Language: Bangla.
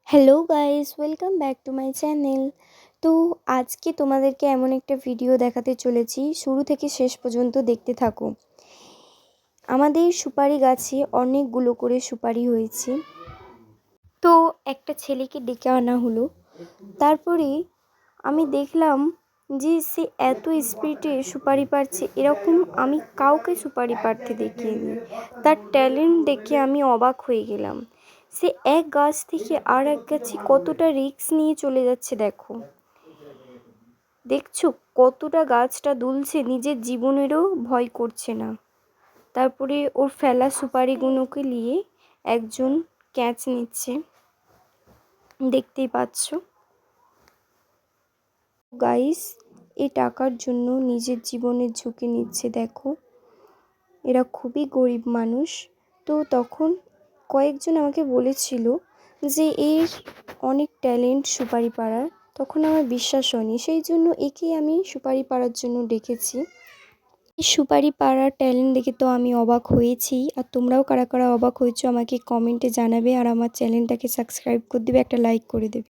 Hello guys, welcome back to my channel. তো আজকে তোমাদেরকে এমন একটা ভিডিও দেখাতে চলেছি, শুরু থেকে শেষ পর্যন্ত দেখতে থাকো। আমাদের সুপারি গাছে অনেকগুলো করে সুপারি হয়েছে। তো একটা ছেলেকে ডেকে আনা হলো। তারপরে আমি দেখলাম যে সে এত স্পিডে সুপারি পাড়ছে, এরকম আমি কাউকে সুপারি পাড়তে দেখিনি। তার ট্যালেন্ট দেখে আমি অবাক হয়ে গেলাম। সে এক গাছ থেকে আর এক গাছে কতটা রিস্ক নিয়ে চলে যাচ্ছে, দেখছো কতটা গাছটা দুলছে, নিজের জীবনেরও ভয় করছে না। তারপরে ওর ফেলা সুপারিগুলোকে নিয়ে একজন ক্যাচ নিচ্ছে, দেখতেই পাচ্ছ গাইস। এই টাকার জন্য নিজের জীবনের ঝুঁকি নিচ্ছে, দেখো এরা খুবই গরিব মানুষ। তো তখন কয়েকজন আমাকে বলেছিল যে এর অনেক ট্যালেন্ট সুপারি পাড়ার, তখন আমার বিশ্বাস হয়নি, সেই জন্য একে আমি সুপারি পাড়ার জন্য ডেকেছি। এই সুপারি পাড়ার ট্যালেন্ট দেখে তো আমি অবাক হয়েছি, আর তোমরাও কারা কারা অবাক হয়েছো আমাকে কমেন্টে জানাবে, আর আমার চ্যানেলটাকে সাবস্ক্রাইব করে দেবে, একটা লাইক করে দেবে।